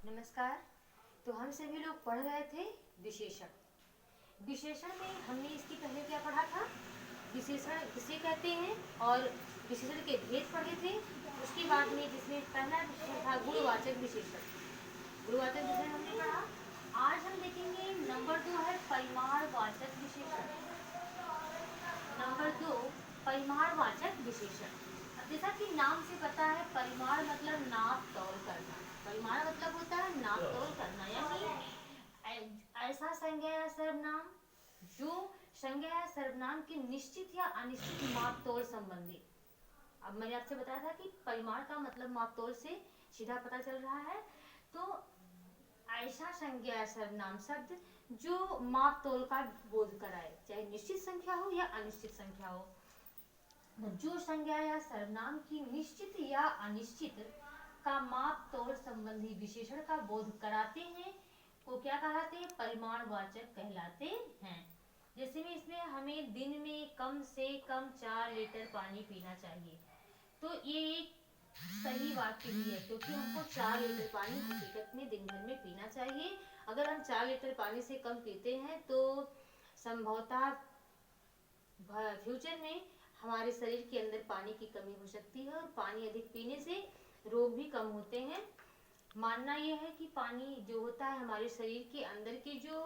नमस्कार। तो हम सभी लोग पढ़ रहे थे विशेषण। विशेषण में हमने इसकी पहले क्या पढ़ा था? विशेषण किसे कहते हैं और विशेषण के भेद पढ़े थे। उसके बाद में जिसमें पहला विशेषण था गुणवाचक विशेषण। गुणवाचक विशेषण हमने पढ़ा। आज हम देखेंगे नंबर 2 है परिमाणवाचक विशेषण। नंबर 2 परिमाणवाचक विशेषण। अब जैसा कि नाम से पता है, परिमाण मतलब नाप तौल करना। परिमाण मतलब होता है नाप तौल करना, यानी ऐसा संज्ञा या सर्वनाम जो संज्ञा या सर्वनाम के निश्चित या अनिश्चित माप तौल संबंधी। अब मैंने आपसे बताया था कि परिमाण का मतलब माप तौल से सीधा पता चल रहा है। तो ऐसा संज्ञा या सर्वनाम शब्द जो माप तौल का बोध कराए, चाहे निश्चित संख्या हो या अनिश्चित संख्या हो। जो संज्ञा या सर्वनाम की निश्चित या अनिश्चित का माप तौल संबंधी विशेषण का बोध कराते हैं को क्या कहलाते हैं? परिमाणवाचक कहलाते हैं। जैसे में इसमें हमें दिन में कम से कम 4 लीटर पानी पीना चाहिए। तो ये एक सही वाक्य भी है, क्योंकि हमको 4 लीटर पानी हकीकत में दिन भर में पीना चाहिए। अगर हम 4 लीटर पानी से कम पीते हैं तो संभवतः फ्यूचर में हमारे शरीर के अंदर पानी की कमी हो सकती है, और पानी अधिक पीने से रोग भी कम होते हैं। मानना यह है कि पानी जो होता है हमारे शरीर के अंदर की जो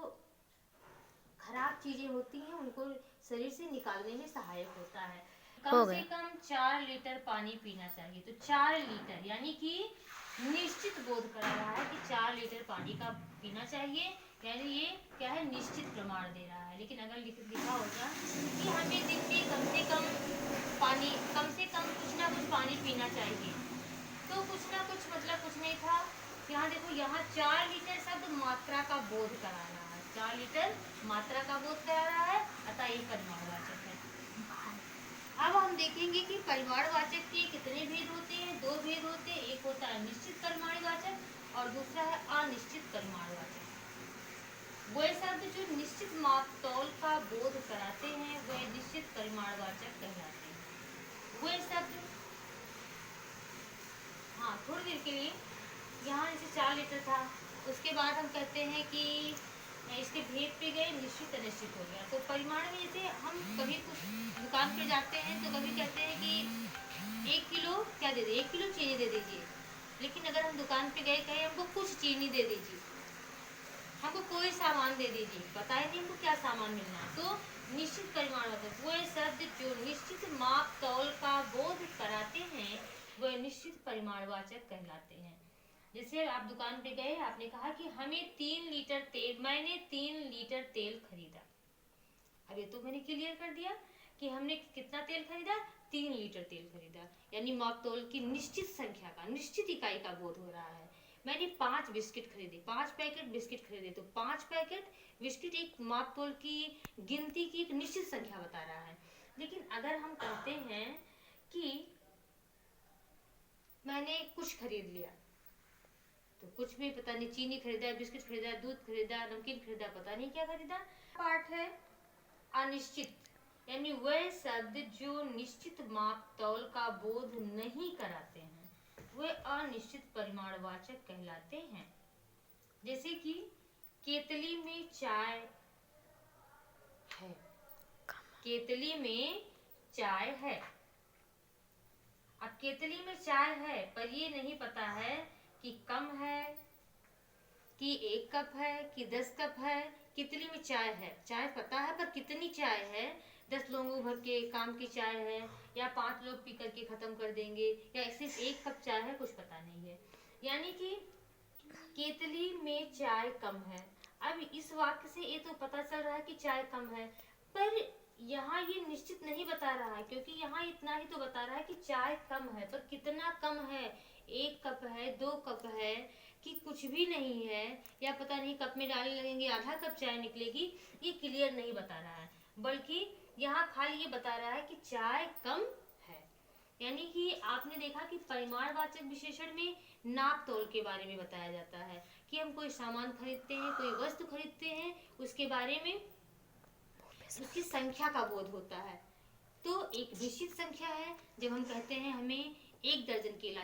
खराब चीजें होती हैं उनको शरीर से निकालने में सहायक होता है। कम से कम 4 लीटर पानी पीना चाहिए। तो 4 लीटर यानी कि निश्चित बोध करा रहा है कि 4 लीटर पानी का पीना चाहिए, यानी ये क्या है? निश्चित प्रमाण दे रहा है। लेकिन अगर लिखा होता कि हमें दिन में कम से कम कुछ ना कुछ पानी पीना चाहिए, तो कुछ ना कुछ मतलब कुछ नहीं था। यहाँ देखो, यहाँ 4 लीटर शब्द मात्रा का बोध करा रहा है। 4 लीटर मात्रा का बोध करा रहा है, अतः ये परिमाणवाचक है। अब हम देखेंगे कि परिमाणवाचक के कितने भेद होते हैं। 2 भेद होते हैं। एक होता है निश्चित परिमाणवाचक और दूसरा है अनिश्चित परिमाणवाचक। वे शब्द जो निश्चित माप तौल का बोध कराते हैं वे निश्चित परिमाणवाचक कहलाते हैं। वे शब्द, हाँ थोड़ी देर के लिए, यहाँ जैसे 4 लीटर था, उसके बाद हम कहते हैं कि इसके भेद पे गए, निश्चित अनिश्चित हो गया। तो परिमाण में जैसे हम कभी कुछ दुकान पे जाते हैं तो कभी कहते हैं कि 1 किलो क्या दे दे, 1 किलो चीनी दे दीजिए। लेकिन अगर हम दुकान पे गए, कहे हमको कुछ चीनी दे दीजिए, हमको कोई सामान दे दीजिए, पता ही नहीं हमको क्या सामान मिलना है। तो निश्चित परिमाण मतलब वो शब्द जो निश्चित माप तौल का बोध कराते हैं वह निश्चित परिमाणवाचक कहलाते हैं। जैसे आप दुकान पे गए, आपने कहा कि हमें 3 लीटर तेल, मैंने 3 लीटर तेल खरीदा। अब ये तो मैंने क्लियर कर दिया कि हमने कितना तेल खरीदा? 3 लीटर तेल खरीदा, यानी माप तौल की निश्चित संख्या का, निश्चित इकाई का बोध हो रहा है। मैंने 5 बिस्किट खरीदे, 5 पैकेट बिस्किट खरीदे, तो 5 पैकेट बिस्किट एक माप तौल की गिनती की एक निश्चित संख्या बता रहा है। लेकिन अगर हम कहते हैं कि मैंने कुछ खरीद लिया, तो कुछ भी पता नहीं, चीनी खरीदा, बिस्किट खरीदा, दूध खरीदा, नमकीन खरीदा, पता नहीं क्या खरीदा। पार्ट है अनिश्चित, यानी वह शब्द जो निश्चित माप तौल का बोध नहीं कराते हैं वे अनिश्चित परिमाणवाचक कहलाते हैं। जैसे कि केतली में चाय है, केतली में चाय है। अब केतली में चाय है, पर ये नहीं पता है कि कम है कि 1 कप है कि 10 कप है। केतली में चाय है, चाय पता है, पर कितनी चाय है? 10 लोगों भर के काम की चाय है, या 5 लोग पी करके खत्म कर देंगे, या सिर्फ 1 कप चाय है, कुछ पता नहीं है। यानी कि केतली में चाय कम है। अब इस वाक्य से ये तो पता चल रहा है कि चाय कम है, पर यहाँ ये निश्चित नहीं बता रहा है, क्योंकि यहाँ इतना ही तो बता रहा है कि चाय कम है, पर कितना कम है? 1 कप है, 2 कप है, कि कुछ भी नहीं है, या पता नहीं कप में डालने लगेंगे आधा कप चाय निकलेगी, ये क्लियर नहीं बता रहा है। बल्कि यहाँ खाली ये बता रहा है कि चाय कम है। यानी कि आपने देखा कि परिमाणवाचक विशेषण में नाप तौल के बारे में बताया जाता है कि हम कोई सामान खरीदते हैं, कोई वस्तु खरीदते हैं, उसके बारे में उसकी संख्या का बोध होता है। तो एक निश्चित संख्या है। जब हम कहते हैं हमें 1 दर्जन केला